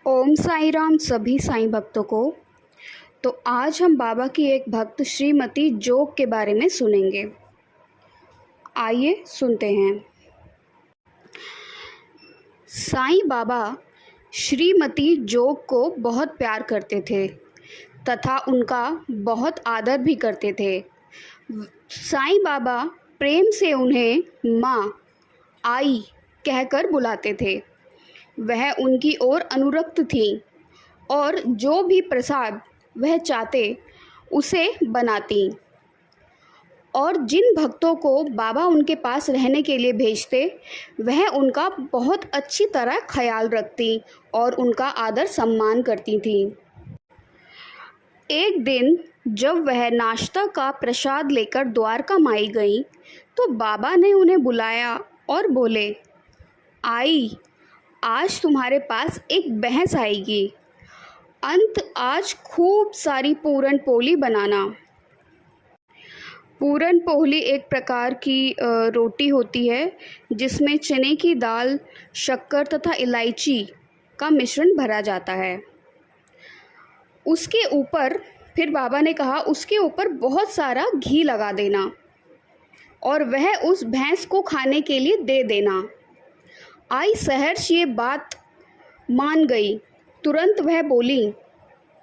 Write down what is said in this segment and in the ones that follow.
ओम साई राम सभी साईं भक्तों को। तो आज हम बाबा की एक भक्त श्रीमती जोग के बारे में सुनेंगे। आइए सुनते हैं। साईं बाबा श्रीमती जोग को बहुत प्यार करते थे तथा उनका बहुत आदर भी करते थे। साईं बाबा प्रेम से उन्हें माँ, आई कहकर बुलाते थे। वह उनकी ओर अनुरक्त थी और जो भी प्रसाद वह चाहते उसे बनाती, और जिन भक्तों को बाबा उनके पास रहने के लिए भेजते वह उनका बहुत अच्छी तरह ख्याल रखती और उनका आदर सम्मान करती थी। एक दिन जब वह नाश्ता का प्रसाद लेकर द्वारका माई गईं तो बाबा ने उन्हें बुलाया और बोले, आई, आज तुम्हारे पास एक बहस आएगी। आज खूब सारी पूरन पोली बनाना। पूरन पोली एक प्रकार की रोटी होती है जिसमें चने की दाल, शक्कर तथा इलायची का मिश्रण भरा जाता है। उसके ऊपर फिर बाबा ने कहा उसके ऊपर बहुत सारा घी लगा देना और वह उस भैंस को खाने के लिए दे देना। आई सहर्ष ये बात मान गई। तुरंत वह बोली,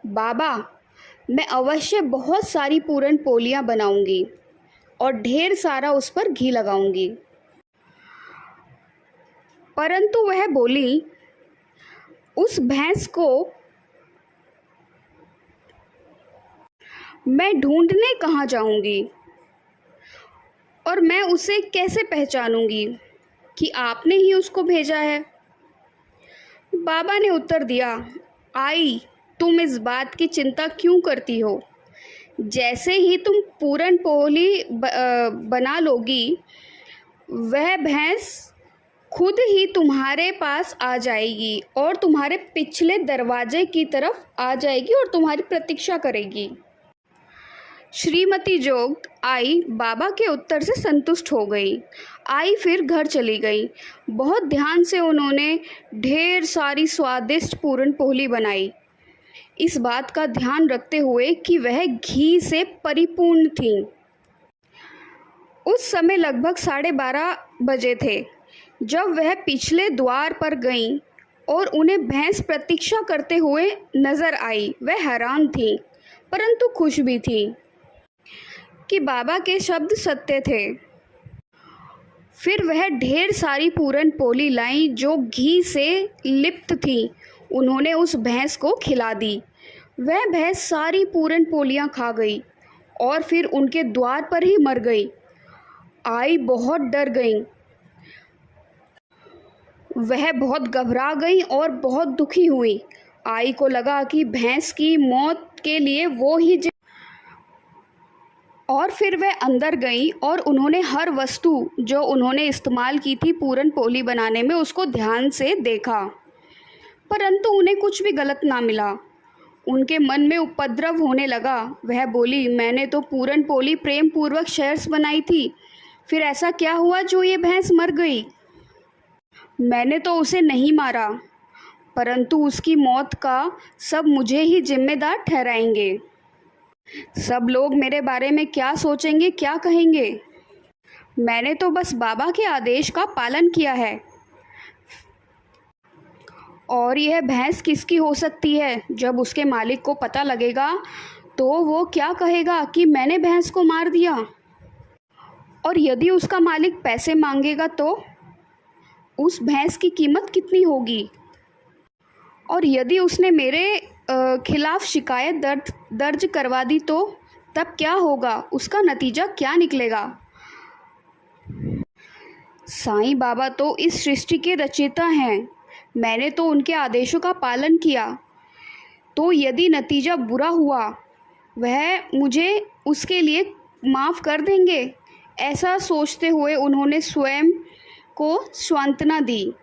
बाबा, मैं अवश्य बहुत सारी पूरन पोलियाँ बनाऊंगी और ढेर सारा उस पर घी लगाऊंगी। परंतु वह बोली, उस भैंस को मैं ढूंढने कहाँ जाऊंगी और मैं उसे कैसे पहचानूंगी कि आपने ही उसको भेजा है। बाबा ने उत्तर दिया, आई, तुम इस बात की चिंता क्यों करती हो? जैसे ही तुम पूरन पोली बना लोगी वह भैंस खुद ही तुम्हारे पास आ जाएगी और तुम्हारे पिछले दरवाजे की तरफ आ जाएगी और तुम्हारी प्रतीक्षा करेगी। श्रीमती जोग आई बाबा के उत्तर से संतुष्ट हो गई। आई फिर घर चली गई। बहुत ध्यान से उन्होंने ढेर सारी स्वादिष्ट पूरन पोली बनाई, इस बात का ध्यान रखते हुए कि वह घी से परिपूर्ण थी। उस समय लगभग 12:30 बजे थे जब वह पिछले द्वार पर गईं और उन्हें भैंस प्रतीक्षा करते हुए नजर आई। वह हैरान थी परंतु खुश भी थी कि बाबा के शब्द सत्य थे। फिर वह ढेर सारी पूरन पोली लाई जो घी से लिप्त थी। उन्होंने उस भैंस को खिला दी। वह भैंस सारी पूरन पोलियाँ खा गई और फिर उनके द्वार पर ही मर गई। आई बहुत डर गई। वह बहुत घबरा गई और बहुत दुखी हुई। आई को लगा कि भैंस की मौत के लिए वो ही और फिर वह अंदर गई और उन्होंने हर वस्तु जो उन्होंने इस्तेमाल की थी पूरन पोली बनाने में उसको ध्यान से देखा, परंतु उन्हें कुछ भी गलत ना मिला। उनके मन में उपद्रव होने लगा। वह बोली, मैंने तो पूरन पोली प्रेम पूर्वक शेयर्स बनाई थी, फिर ऐसा क्या हुआ जो ये भैंस मर गई? मैंने तो उसे नहीं मारा, परंतु उसकी मौत का सब मुझे ही जिम्मेदार ठहराएंगे। सब लोग मेरे बारे में क्या सोचेंगे, क्या कहेंगे? मैंने तो बस बाबा के आदेश का पालन किया है। और यह भैंस किसकी हो सकती है? जब उसके मालिक को पता लगेगा तो वो क्या कहेगा कि मैंने भैंस को मार दिया। और यदि उसका मालिक पैसे मांगेगा तो उस भैंस की कीमत कितनी होगी? और यदि उसने मेरे खिलाफ शिकायत दर्ज करवा दी तो तब क्या होगा? उसका नतीजा क्या निकलेगा? साईं बाबा तो इस सृष्टि के रचयिता हैं। मैंने तो उनके आदेशों का पालन किया, तो यदि नतीजा बुरा हुआ वह मुझे उसके लिए माफ़ कर देंगे। ऐसा सोचते हुए उन्होंने स्वयं को सांत्वना दी।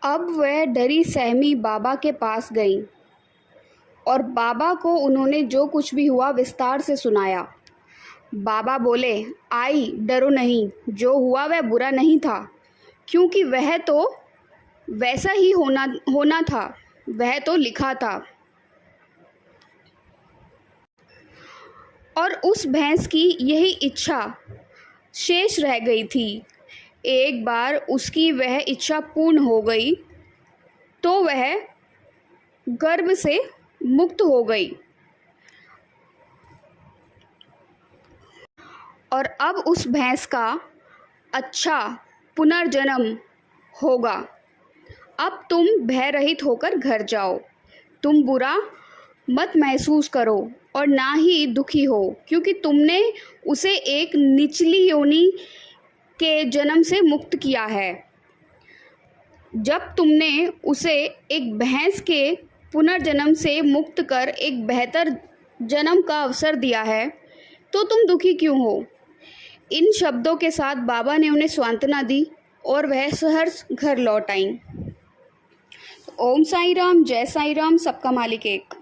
अब वह डरी सहमी बाबा के पास गई और बाबा को उन्होंने जो कुछ भी हुआ विस्तार से सुनाया। बाबा बोले, आई, डरो नहीं, जो हुआ वह बुरा नहीं था, क्योंकि वह तो वैसा ही होना होना था, वह तो लिखा था। और उस भैंस की यही इच्छा शेष रह गई थी। एक बार उसकी वह इच्छा पूर्ण हो गई तो वह गर्भ से मुक्त हो गई और अब उस भैंस का अच्छा पुनर्जन्म होगा। अब तुम भय रहित होकर घर जाओ। तुम बुरा मत महसूस करो और ना ही दुखी हो, क्योंकि तुमने उसे एक निचली योनि के जन्म से मुक्त किया है। जब तुमने उसे एक भैंस के पुनर्जन्म से मुक्त कर एक बेहतर जन्म का अवसर दिया है, तो तुम दुखी क्यों हो? इन शब्दों के साथ बाबा ने उन्हें सांत्वना दी और वह सहर्ष घर लौट आईं। ओम साई राम, जय साई राम, सबका मालिक एक।